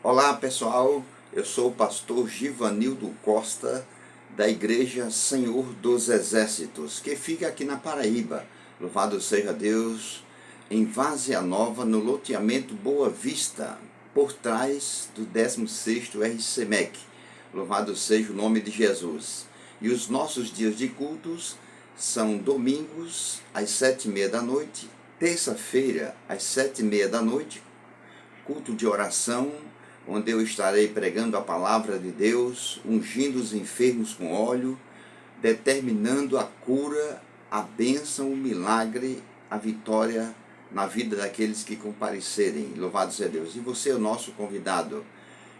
Olá pessoal, eu sou o pastor Givanildo Costa, da Igreja Senhor dos Exércitos, que fica aqui na Paraíba. Louvado seja Deus, em Várzea Nova, no loteamento Boa Vista, por trás do 16º RCMEC. Louvado seja o nome de Jesus. E os nossos dias de cultos são domingos às 7h30 da noite, terça-feira às 7h30 da noite, culto de oração, onde eu estarei pregando a palavra de Deus, ungindo os enfermos com óleo, determinando a cura, a bênção, o milagre, a vitória na vida daqueles que comparecerem. Louvado seja Deus. E você é o nosso convidado.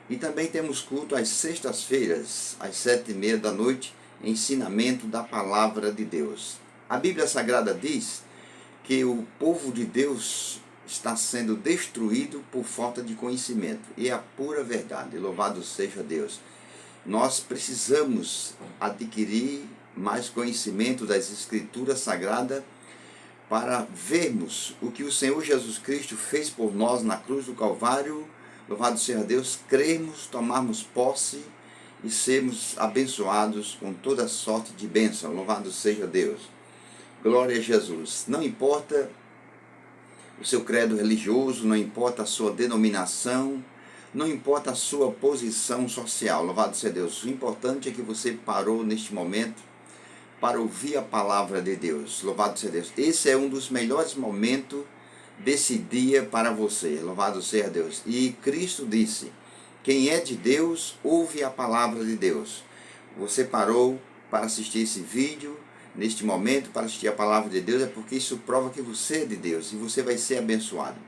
E também temos culto às sextas-feiras, às 7h30 da noite, ensinamento da palavra de Deus. A Bíblia Sagrada diz que o povo de Deus está sendo destruído por falta de conhecimento. E é a pura verdade. Louvado seja Deus. Nós precisamos adquirir mais conhecimento das Escrituras Sagradas para vermos o que o Senhor Jesus Cristo fez por nós na cruz do Calvário. Louvado seja Deus. Cremos, tomarmos posse e sermos abençoados com toda sorte de bênção. Louvado seja Deus. Glória a Jesus. Não importa o seu credo religioso, não importa a sua denominação, não importa a sua posição social. Louvado seja Deus. O importante é que você parou neste momento para ouvir a palavra de Deus. Louvado seja Deus. Esse é um dos melhores momentos desse dia para você. Louvado seja Deus. E Cristo disse: quem é de Deus, ouve a palavra de Deus. Você parou para assistir esse vídeo neste momento, para assistir a palavra de Deus, é porque isso prova que você é de Deus e você vai ser abençoado.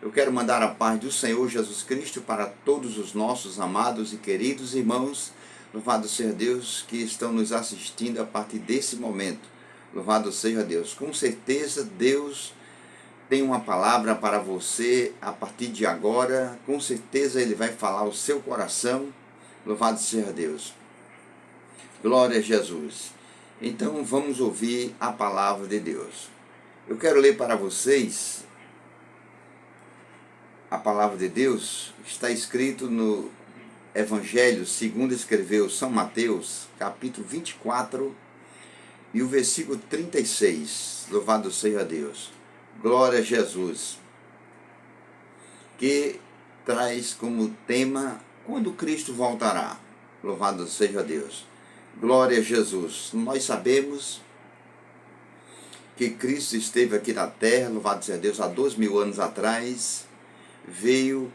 Eu quero mandar a paz do Senhor Jesus Cristo para todos os nossos amados e queridos irmãos. Louvado seja Deus, que estão nos assistindo a partir desse momento. Louvado seja Deus. Com certeza Deus tem uma palavra para você a partir de agora. Com certeza Ele vai falar ao seu coração. Louvado seja Deus. Glória a Jesus. Então vamos ouvir a palavra de Deus. Eu quero ler para vocês a palavra de Deus. Está escrito no Evangelho segundo escreveu São Mateus, capítulo 24 e o versículo 36. Louvado seja Deus. Glória a Jesus. Que traz como tema: quando Cristo voltará. Louvado seja Deus. Glória a Jesus. Nós sabemos que Cristo esteve aqui na terra, louvado seja Deus, há 2000 anos atrás, veio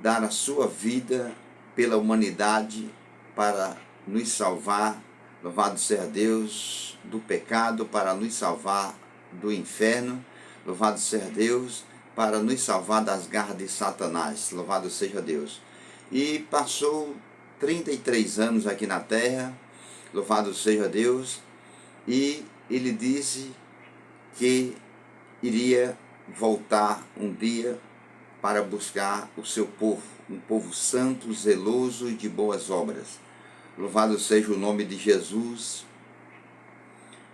dar a sua vida pela humanidade para nos salvar, louvado seja Deus, do pecado, para nos salvar do inferno, louvado seja Deus, para nos salvar das garras de Satanás, louvado seja Deus. E passou 33 anos aqui na terra, louvado seja Deus, e ele disse que iria voltar um dia para buscar o seu povo, um povo santo, zeloso e de boas obras. Louvado seja o nome de Jesus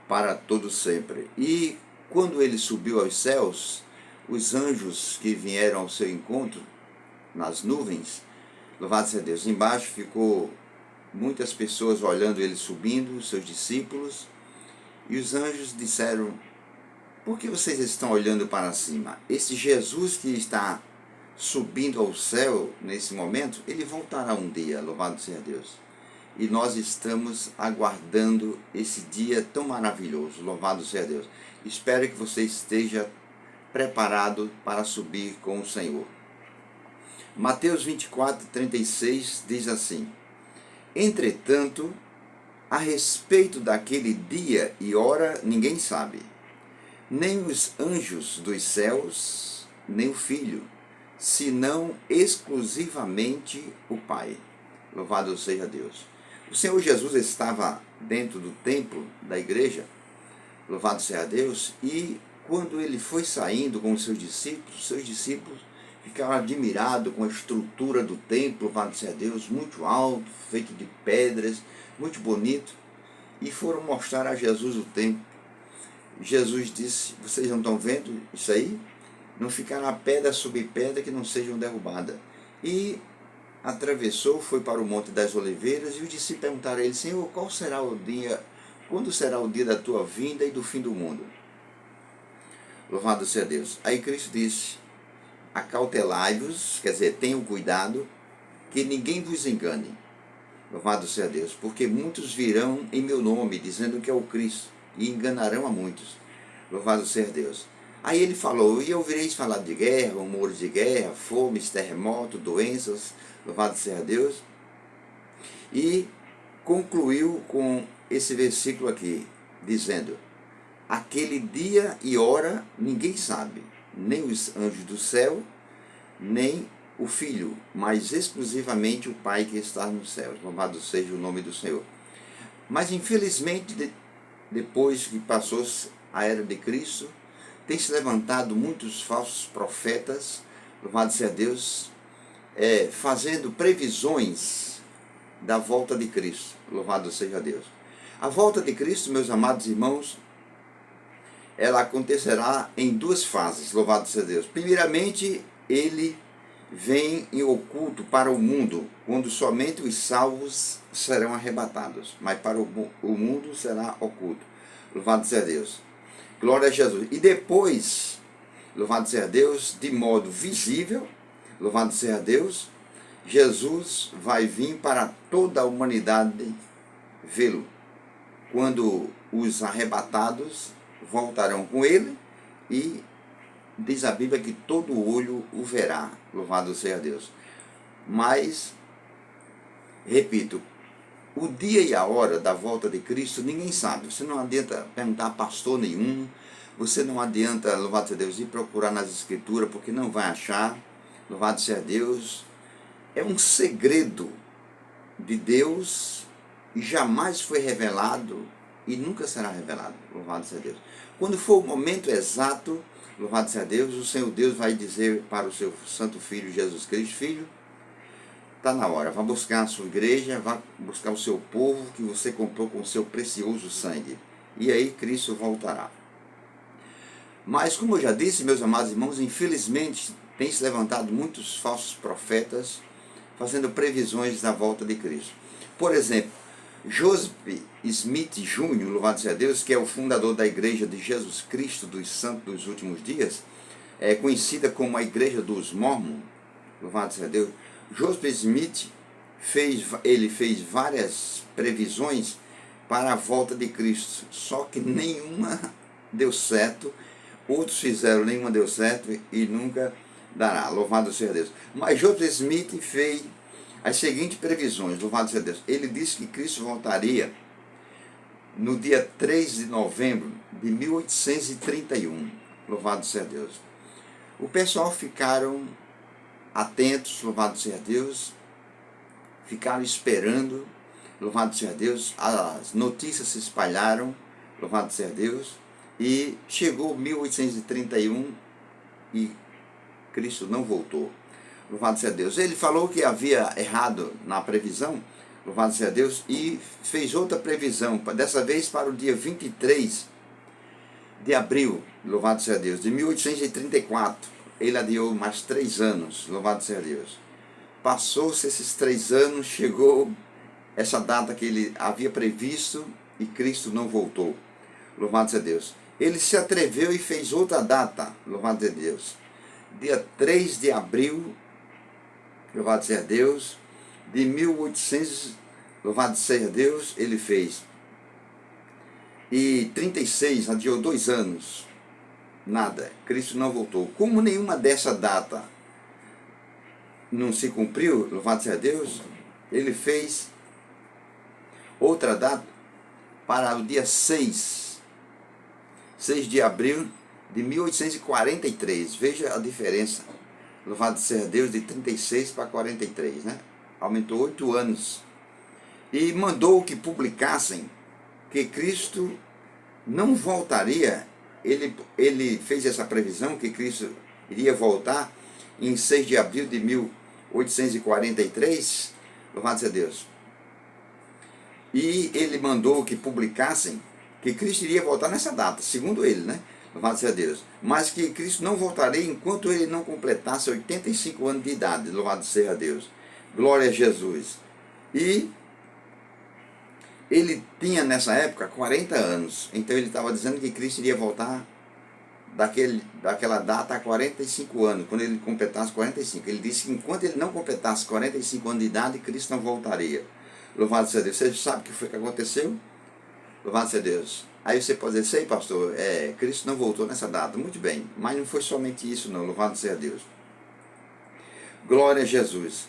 para todo sempre. E quando ele subiu aos céus, os anjos que vieram ao seu encontro nas nuvens, louvado seja Deus, embaixo ficou muitas pessoas olhando ele subindo, seus discípulos, e os anjos disseram: por que vocês estão olhando para cima? Esse Jesus que está subindo ao céu nesse momento, ele voltará um dia, louvado seja Deus. E nós estamos aguardando esse dia tão maravilhoso, louvado seja Deus. Espero que você esteja preparado para subir com o Senhor. Mateus 24, 36 diz assim: entretanto, a respeito daquele dia e hora ninguém sabe, nem os anjos dos céus, nem o Filho, senão exclusivamente o Pai. Louvado seja Deus. O Senhor Jesus estava dentro do templo da igreja, louvado seja Deus, e quando ele foi saindo com os seus discípulos ficaram admirados com a estrutura do templo, louvado seja Deus, muito alto, feito de pedras, muito bonito, e foram mostrar a Jesus o templo. Jesus disse: vocês não estão vendo isso aí? Não ficará pedra sobre pedra que não sejam derrubadas. e atravessou, foi para o Monte das Oliveiras, e os discípulos perguntaram a ele: Senhor, qual será o dia, quando será o dia da tua vinda e do fim do mundo? Louvado seja Deus. Aí Cristo disse: acautelai-vos, quer dizer, tenham cuidado, que ninguém vos engane. Louvado seja Deus, porque muitos virão em meu nome, dizendo que é o Cristo, e enganarão a muitos. Louvado seja Deus. Aí ele falou: e ouvireis falar de guerra, rumores de guerra, fomes, terremotos, doenças. Louvado seja Deus. E concluiu com esse versículo aqui, dizendo: aquele dia e hora ninguém sabe, nem os anjos do céu, nem o Filho, mas exclusivamente o Pai que está nos céus. Louvado seja o nome do Senhor. Mas infelizmente, depois que passou a era de Cristo, tem se levantado muitos falsos profetas, louvado seja Deus, fazendo previsões da volta de Cristo. Louvado seja Deus. A volta de Cristo, meus amados irmãos, ela acontecerá em duas fases, louvado seja Deus. Primeiramente, ele vem em oculto para o mundo, quando somente os salvos serão arrebatados, mas para o mundo será oculto. Louvado seja Deus. Glória a Jesus. E depois, louvado seja Deus, de modo visível, louvado seja Deus, Jesus vai vir para toda a humanidade vê-lo, quando os arrebatados voltarão com ele, e diz a Bíblia que todo olho o verá, louvado seja Deus. Mas, repito, o dia e a hora da volta de Cristo ninguém sabe. Você não adianta perguntar a pastor nenhum, você não adianta, louvado seja Deus, ir procurar nas escrituras, porque não vai achar, louvado seja Deus. É um segredo de Deus e jamais foi revelado e nunca será revelado, louvado seja Deus. Quando for o momento exato, louvado seja Deus, o Senhor Deus vai dizer para o seu santo Filho Jesus Cristo: filho, está na hora, vá buscar a sua igreja, vá buscar o seu povo que você comprou com o seu precioso sangue. E aí Cristo voltará. Mas, como eu já disse, meus amados irmãos, infelizmente tem se levantado muitos falsos profetas fazendo previsões da volta de Cristo. Por exemplo, Joseph Smith Jr., louvado seja Deus, que é o fundador da Igreja de Jesus Cristo dos Santos dos Últimos Dias, é conhecida como a Igreja dos Mormons, louvado seja Deus. Joseph Smith fez várias previsões para a volta de Cristo, só que nenhuma deu certo. Outros fizeram, nenhuma deu certo e nunca dará, louvado seja Deus. Mas Joseph Smith fez as seguintes previsões, louvado seja Deus. Ele disse que Cristo voltaria no dia 3 de novembro de 1831, louvado seja Deus. O pessoal ficaram atentos, louvado seja Deus, ficaram esperando, louvado seja Deus, as notícias se espalharam, louvado seja Deus, e chegou 1831 e Cristo não voltou, louvado seja Deus. Ele falou que havia errado na previsão, louvado seja Deus, e fez outra previsão, dessa vez para o dia 23 de abril, louvado seja Deus, de 1834. Ele adiou mais 3 anos, louvado seja Deus. Passou-se esses 3 anos, chegou essa data que ele havia previsto e Cristo não voltou, louvado seja Deus. Ele se atreveu e fez outra data, louvado seja Deus, dia 3 de abril, louvado seja Deus, de 1800, louvado seja Deus, ele fez. E 36, adiou 2 anos, nada, Cristo não voltou. Como nenhuma dessa data não se cumpriu, louvado seja Deus, ele fez outra data para o dia 6 de abril de 1843. Veja a diferença, louvado seja Deus, de 36 para 43, né? Aumentou 8 anos. E mandou que publicassem que Cristo não voltaria. Ele fez essa previsão que Cristo iria voltar em 6 de abril de 1843, louvado seja Deus. E ele mandou que publicassem que Cristo iria voltar nessa data, segundo ele, né? louvado seja Deus, mas que Cristo não voltaria enquanto ele não completasse 85 anos de idade, louvado seja Deus, glória a Jesus. E ele tinha nessa época 40 anos, então ele estava dizendo que Cristo iria voltar daquela data a 45 anos, quando ele completasse 45. Ele disse que enquanto ele não completasse 45 anos de idade, Cristo não voltaria. Louvado seja Deus. Você sabe o que foi que aconteceu? Louvado seja Deus. Aí você pode dizer, sei pastor, Cristo não voltou nessa data. Muito bem, mas não foi somente isso não, louvado seja Deus. Glória a Jesus.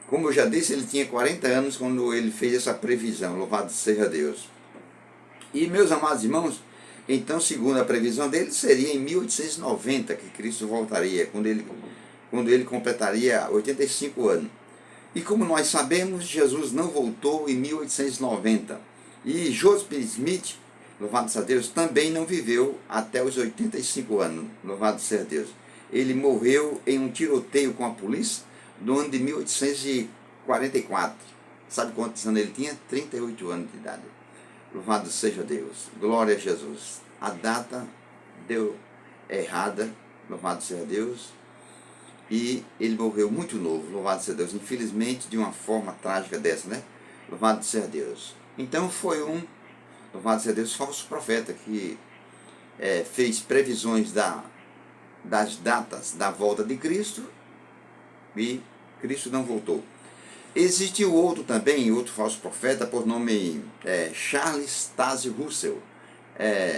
Como eu já disse, ele tinha 40 anos quando ele fez essa previsão, louvado seja Deus. E meus amados irmãos, então segundo a previsão dele, seria em 1890 que Cristo voltaria, quando ele completaria 85 anos. E como nós sabemos, Jesus não voltou em 1890. E Joseph Smith, louvado seja Deus, também não viveu até os 85 anos, louvado seja Deus. Ele morreu em um tiroteio com a polícia no ano de 1844. Sabe quantos anos ele tinha? 38 anos de idade. Louvado seja Deus. Glória a Jesus. A data deu errada, louvado seja Deus. E ele morreu muito novo, louvado seja Deus. Infelizmente, de uma forma trágica dessa, né? Louvado seja Deus. Então foi louvado seja Deus, falso profeta que fez previsões das datas da volta de Cristo e Cristo não voltou. Existiu outro também, outro falso profeta, por nome Charles Taze Russell.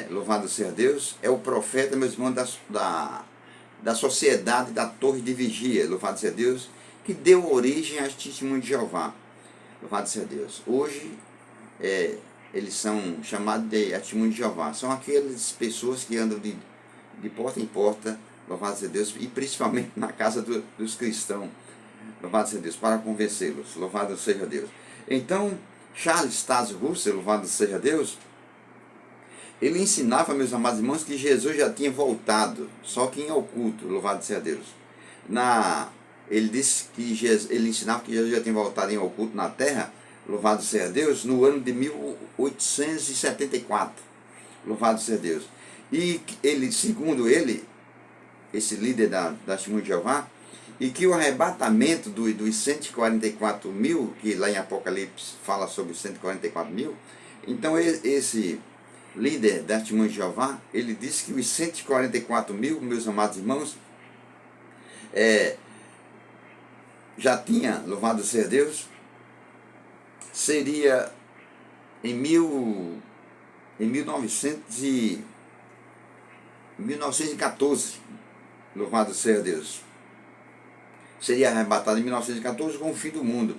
Louvado seja Deus, é o profeta, meus irmãos, da sociedade da Torre de Vigia, louvado seja Deus, que deu origem às Testemunhas de Jeová. Louvado seja Deus. Hoje, eles são chamados de Testemunhas de Jeová. São aquelas pessoas que andam de porta em porta, louvado seja Deus, e principalmente na casa dos cristãos, louvado seja Deus, para convencê-los, louvado seja Deus. Então, Charles Taze Russell, louvado seja Deus, ele ensinava, meus amados irmãos, que Jesus já tinha voltado, só que em oculto, louvado seja Deus. Ele disse que ele ensinava que Jesus já tinha voltado em oculto na terra, louvado seja Deus, no ano de 1874, louvado seja Deus. E ele, segundo ele, esse líder da Testemunha de Jeová, e que o arrebatamento dos 144 mil, que lá em Apocalipse fala sobre os 144 mil, então esse líder da Testemunha de Jeová, ele disse que os 144 mil, meus amados irmãos, já tinha, louvado seja Deus, seria em 1914, louvado seja Deus. Seria arrebatado em 1914 com o fim do mundo.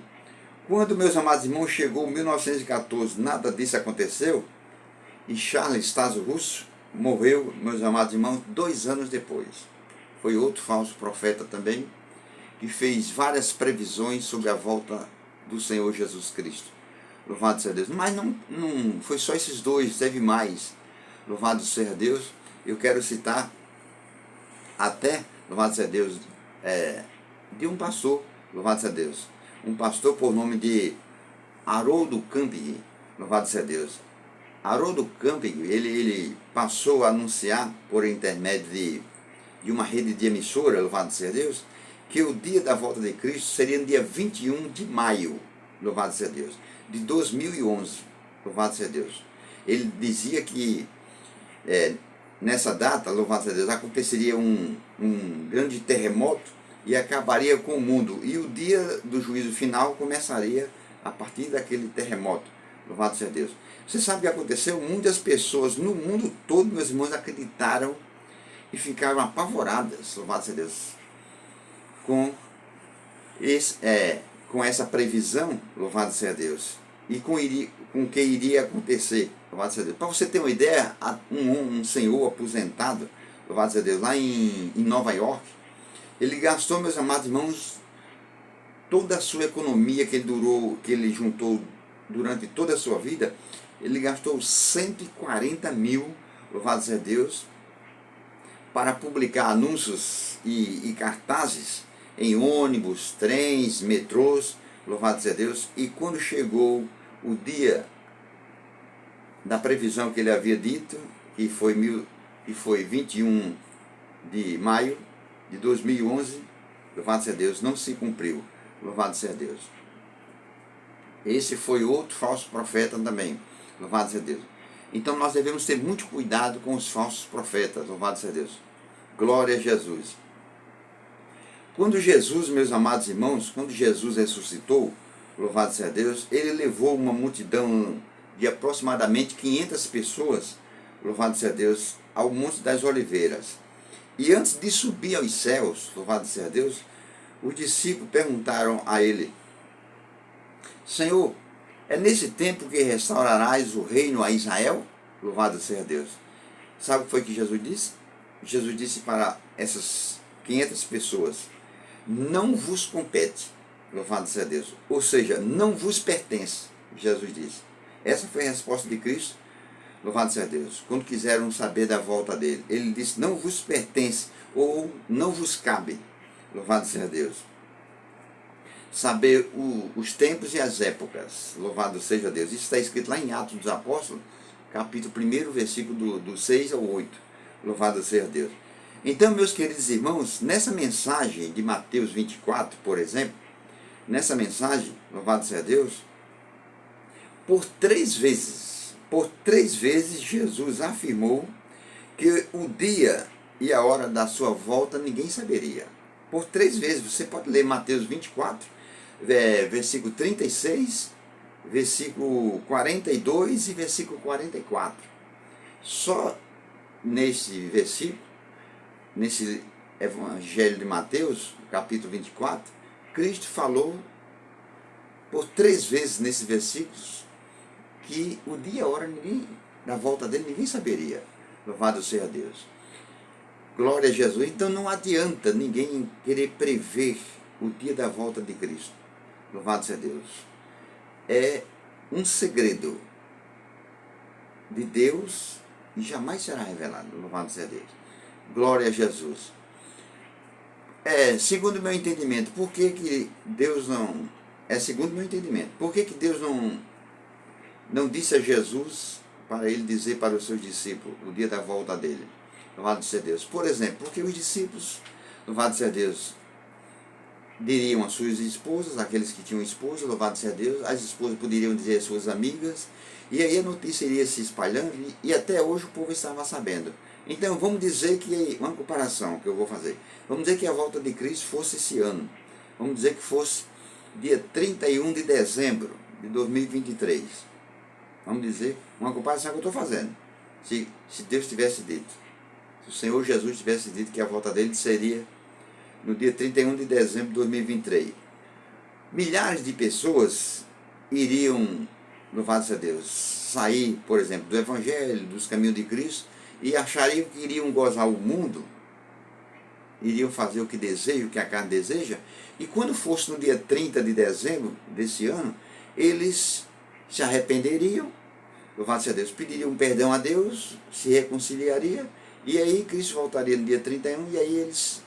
Quando, meus amados irmãos, chegou 1914, nada disso aconteceu, e Charles Taze Russell morreu, meus amados irmãos, 2 anos depois. Foi outro falso profeta também, que fez várias previsões sobre a volta do Senhor Jesus Cristo. Louvado seja Deus. Mas não foi só esses dois, teve mais. Louvado seja Deus. Eu quero citar até, louvado seja Deus, de um pastor, louvado seja Deus. Um pastor por nome de Haroldo Camping, louvado seja Deus. Haroldo Camping, ele passou a anunciar por intermédio de uma rede de emissora, louvado seja Deus, que o dia da volta de Cristo seria no dia 21 de maio, louvado seja Deus, de 2011, louvado seja Deus. Ele dizia que nessa data, louvado seja Deus, aconteceria um grande terremoto e acabaria com o mundo. E o dia do juízo final começaria a partir daquele terremoto, louvado seja Deus. Você sabe o que aconteceu? Muitas pessoas no mundo todo, meus irmãos, acreditaram e ficaram apavoradas, louvado seja Deus, com essa previsão, louvado seja Deus, e com o que iria acontecer, louvado seja Deus. Para você ter uma ideia, um senhor aposentado, louvado seja Deus, lá em Nova York, ele gastou, meus amados irmãos, toda a sua economia que ele juntou durante toda a sua vida. Ele gastou 140 mil, louvado seja Deus, para publicar anúncios e cartazes em ônibus, trens, metrôs, louvado seja Deus. E quando chegou o dia da previsão que ele havia dito, que foi que foi 21 de maio de 2011, louvado seja Deus, não se cumpriu. Louvado seja Deus. Esse foi outro falso profeta também. Louvado seja Deus. Então nós devemos ter muito cuidado com os falsos profetas. Louvado seja Deus. Glória a Jesus. Quando Jesus, meus amados irmãos, quando Jesus ressuscitou, louvado seja Deus, ele levou uma multidão de aproximadamente 500 pessoas, louvado seja Deus, ao Monte das Oliveiras. E antes de subir aos céus, louvado seja Deus, os discípulos perguntaram a ele: Senhor, é nesse tempo que restaurarás o reino a Israel? Louvado seja Deus. Sabe o que foi que Jesus disse? Jesus disse para essas 500 pessoas: não vos compete, louvado seja Deus. Ou seja, não vos pertence, Jesus disse. Essa foi a resposta de Cristo, louvado seja Deus, quando quiseram saber da volta dele. Ele disse: não vos pertence, ou não vos cabe, louvado seja Deus, saber os tempos e as épocas, louvado seja Deus. Isso está escrito lá em Atos dos Apóstolos, capítulo 1, versículo do 6 ao 8, louvado seja Deus. Então, meus queridos irmãos, nessa mensagem de Mateus 24, por exemplo, nessa mensagem, louvado seja Deus, por três vezes Jesus afirmou que o dia e a hora da sua volta ninguém saberia. Por 3 vezes, você pode ler Mateus 24, versículo 36, versículo 42 e versículo 44. Só nesse versículo, nesse Evangelho de Mateus, capítulo 24, Cristo falou por 3 vezes nesses versículos que o dia e a hora da volta dele ninguém saberia. Louvado seja Deus. Glória a Jesus. Então não adianta ninguém querer prever o dia da volta de Cristo. Louvado seja Deus. É um segredo de Deus e jamais será revelado. Louvado seja Deus. Glória a Jesus. Segundo o meu entendimento, por que Deus não... segundo o meu entendimento, por que Deus não disse a Jesus para ele dizer para os seus discípulos o dia da volta dele? Louvado seja Deus. Por exemplo, porque os discípulos, louvado seja Deus, diriam às suas esposas, aqueles que tinham esposa, louvado seja Deus, as esposas poderiam dizer às suas amigas, e aí a notícia iria se espalhando, e até hoje o povo estava sabendo. Então vamos dizer que, uma comparação que eu vou fazer, vamos dizer que a volta de Cristo fosse esse ano, vamos dizer que fosse dia 31 de dezembro de 2023, vamos dizer, uma comparação que eu estou fazendo, se Deus tivesse dito, se o Senhor Jesus tivesse dito que a volta dele seria no dia 31 de dezembro de 2023, milhares de pessoas iriam, louvado seja Deus, sair, por exemplo, do Evangelho, dos caminhos de Cristo, e achariam que iriam gozar o mundo, iriam fazer o que desejam, o que a carne deseja, e quando fosse no dia 30 de dezembro desse ano, eles se arrependeriam, louvado seja Deus, pediriam perdão a Deus, se reconciliaria, e aí Cristo voltaria no dia 31, e aí eles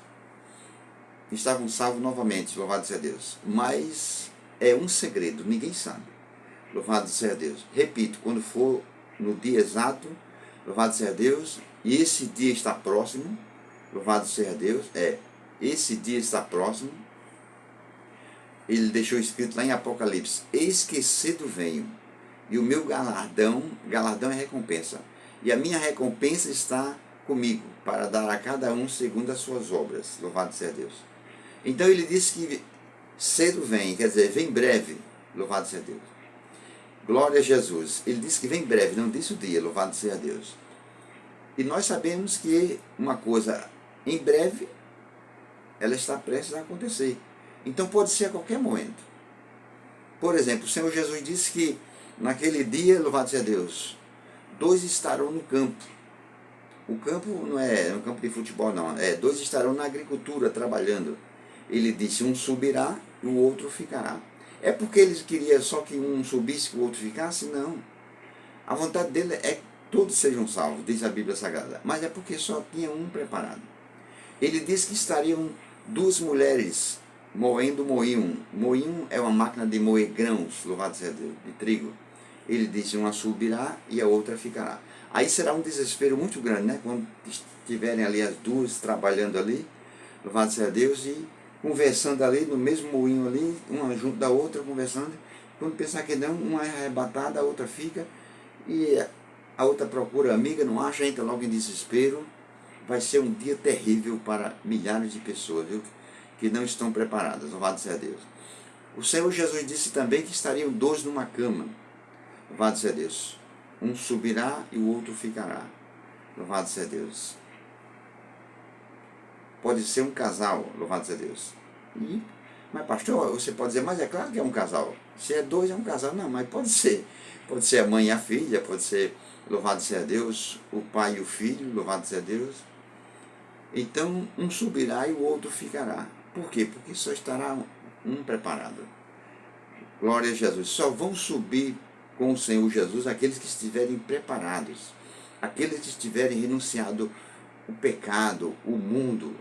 estavam salvos novamente, louvado seja Deus. Mas é um segredo, ninguém sabe, louvado seja Deus. Repito, quando for no dia exato, louvado seja Deus, e esse dia está próximo, louvado seja Deus, esse dia está próximo, ele deixou escrito lá em Apocalipse: eis que cedo venho, e o meu galardão é recompensa, e a minha recompensa está comigo, para dar a cada um segundo as suas obras, louvado seja Deus. Então ele disse que cedo vem, quer dizer, vem breve, louvado seja Deus. Glória a Jesus. Ele disse que vem breve, não disse o dia, louvado seja Deus. E nós sabemos que uma coisa em breve, ela está prestes a acontecer. Então pode ser a qualquer momento. Por exemplo, o Senhor Jesus disse que naquele dia, louvado seja Deus, 2 estarão no campo. O campo não é um campo de futebol, não. 2 estarão na agricultura trabalhando. Ele disse: um subirá e o outro ficará. É porque ele queria só que um subisse e o outro ficasse? Não. A vontade dele é que todos sejam salvos, diz a Bíblia Sagrada. Mas é porque só tinha um preparado. Ele disse que estariam 2 mulheres moendo moinho. Moinho é uma máquina de moer grãos, louvado seja Deus, de trigo. Ele disse: uma subirá e a outra ficará. Aí será um desespero muito grande, né? Quando estiverem ali as duas trabalhando ali, louvado seja Deus, e conversando ali no mesmo moinho ali, uma junto da outra, conversando. Quando pensar que não, uma é arrebatada, a outra fica, e a outra procura amiga, não acha, entra logo em desespero. Vai ser um dia terrível para milhares de pessoas, viu? Que não estão preparadas, louvado seja Deus. O Senhor Jesus disse também que estariam dois numa cama, louvado seja Deus. Um subirá e o outro ficará, louvado seja Deus. Pode ser um casal, louvado seja Deus. Mas pastor, você pode dizer, mas é claro que é um casal. Se é dois, é um casal. Não, mas pode ser. Pode ser a mãe e a filha, pode ser, louvado seja Deus, o pai e o filho, louvado seja Deus. Então, um subirá e o outro ficará. Por quê? Porque só estará um preparado. Glória a Jesus. Só vão subir com o Senhor Jesus aqueles que estiverem preparados. Aqueles que estiverem renunciado o pecado, o mundo,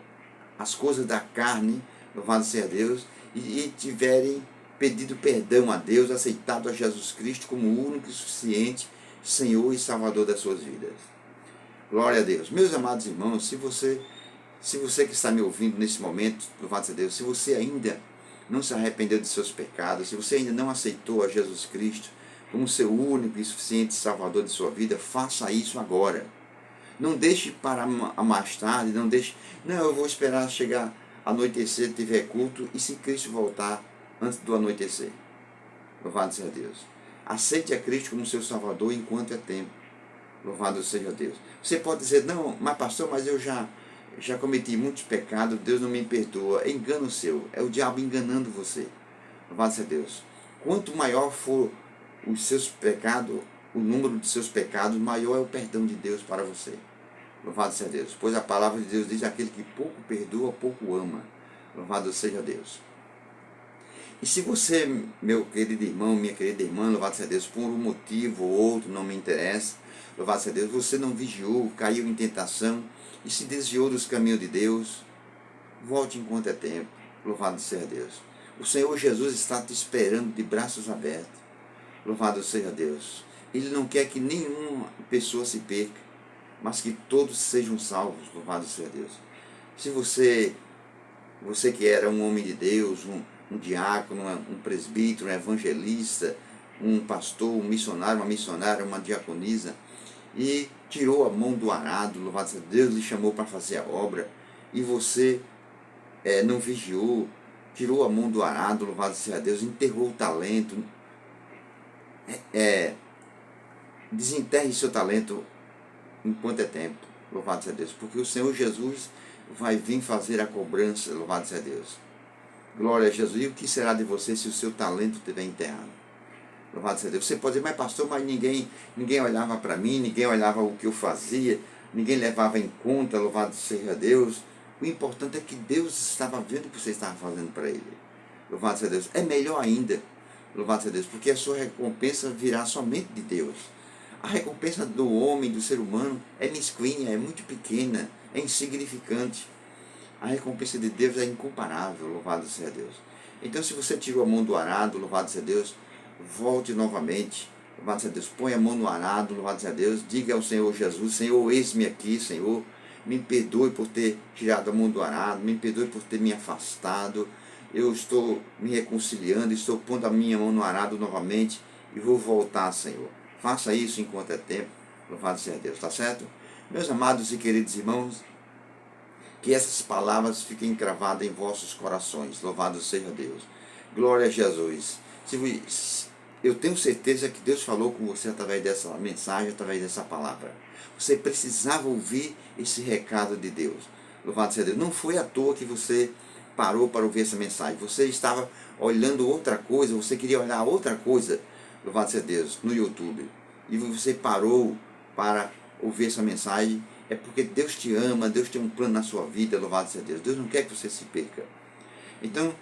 as coisas da carne, louvado seja Deus, e tiverem pedido perdão a Deus, aceitado a Jesus Cristo como o único e suficiente Senhor e Salvador das suas vidas. Glória a Deus. Meus amados irmãos, se você que está me ouvindo nesse momento, louvado seja Deus, se você ainda não se arrependeu de seus pecados, se você ainda não aceitou a Jesus Cristo como seu único e suficiente Salvador de sua vida, faça isso agora. Não deixe para mais tarde, não, eu vou esperar chegar anoitecer, tiver culto, e se Cristo voltar antes do anoitecer. Louvado seja Deus. Aceite a Cristo como seu Salvador enquanto é tempo. Louvado seja Deus. Você pode dizer, não, mas pastor, mas eu já cometi muitos pecados, Deus não me perdoa. É engano seu, é o diabo enganando você. Louvado seja Deus. Quanto maior for os seus pecados, o número de seus pecados, maior é o perdão de Deus para você. Louvado seja Deus. Pois a palavra de Deus diz, aquele que pouco perdoa, pouco ama. Louvado seja Deus. E se você, meu querido irmão, minha querida irmã, louvado seja Deus, por um motivo ou outro, não me interessa, louvado seja Deus, você não vigiou, caiu em tentação e se desviou dos caminhos de Deus, volte enquanto é tempo. Louvado seja Deus. O Senhor Jesus está te esperando de braços abertos. Louvado seja Deus. Ele não quer que nenhuma pessoa se perca, mas que todos sejam salvos. Louvado seja Deus. Se você que era um homem de Deus, um diácono, um presbítero, um evangelista, um pastor, um missionário, uma missionária, uma diaconisa, e tirou a mão do arado, louvado seja Deus, lhe chamou para fazer a obra, e você não vigiou, tirou a mão do arado, louvado seja Deus, enterrou o talento, desenterre seu talento enquanto é tempo, louvado seja Deus, porque o Senhor Jesus vai vir fazer a cobrança, louvado seja Deus. Glória a Jesus. E o que será de você se o seu talento estiver enterrado? Louvado seja Deus. Você pode dizer, mas pastor, mas ninguém olhava para mim, ninguém olhava o que eu fazia, ninguém levava em conta, louvado seja Deus. O importante é que Deus estava vendo o que você estava fazendo para Ele. Louvado seja Deus. É melhor ainda, louvado seja Deus, porque a sua recompensa virá somente de Deus. A recompensa do homem, do ser humano, é mesquinha, é muito pequena, é insignificante. A recompensa de Deus é incomparável, louvado seja Deus. Então, se você tirou a mão do arado, louvado seja Deus, volte novamente, louvado seja Deus, põe a mão no arado, louvado seja Deus, diga ao Senhor Jesus, Senhor, eis-me aqui, Senhor, me perdoe por ter tirado a mão do arado, me perdoe por ter me afastado, eu estou me reconciliando, estou pondo a minha mão no arado novamente e vou voltar, Senhor. Faça isso enquanto é tempo, louvado seja Deus, tá certo? Meus amados e queridos irmãos, que essas palavras fiquem cravadas em vossos corações. Louvado seja Deus. Glória a Jesus. Eu tenho certeza que Deus falou com você através dessa mensagem, através dessa palavra. Você precisava ouvir esse recado de Deus. Louvado seja Deus. Não foi à toa que você parou para ouvir essa mensagem. Você estava olhando outra coisa, você queria olhar outra coisa, louvado seja Deus, no YouTube. E você parou para ouvir essa mensagem. É porque Deus te ama, Deus tem um plano na sua vida, louvado seja Deus. Deus não quer que você se perca. Então,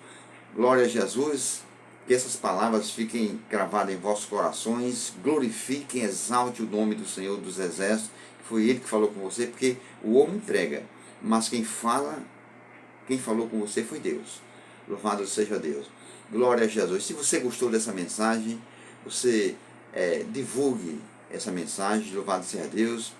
glória a Jesus, que essas palavras fiquem cravadas em vossos corações, glorifiquem, exalte o nome do Senhor dos Exércitos, que foi Ele que falou com você, porque o homem entrega, mas quem falou com você foi Deus. Louvado seja Deus. Glória a Jesus. Se você gostou dessa mensagem, você divulgue essa mensagem. Louvado seja Deus.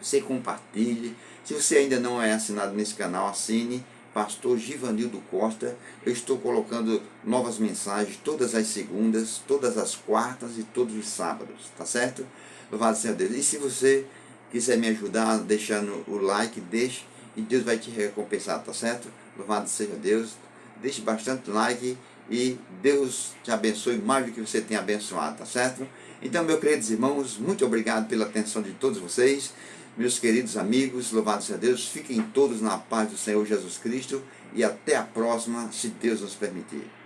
Você compartilhe. Se você ainda não é assinado nesse canal, assine. Pastor Givanildo Costa. Eu estou colocando novas mensagens todas as segundas, todas as quartas e todos os sábados, tá certo? Louvado seja Deus. E se você quiser me ajudar deixando o like, deixe, e Deus vai te recompensar, tá certo? Louvado seja Deus. Deixe bastante like e Deus te abençoe mais do que você tem abençoado, tá certo? Então, meus queridos irmãos, muito obrigado pela atenção de todos vocês. Meus queridos amigos, louvado seja Deus, fiquem todos na paz do Senhor Jesus Cristo e até a próxima, se Deus nos permitir.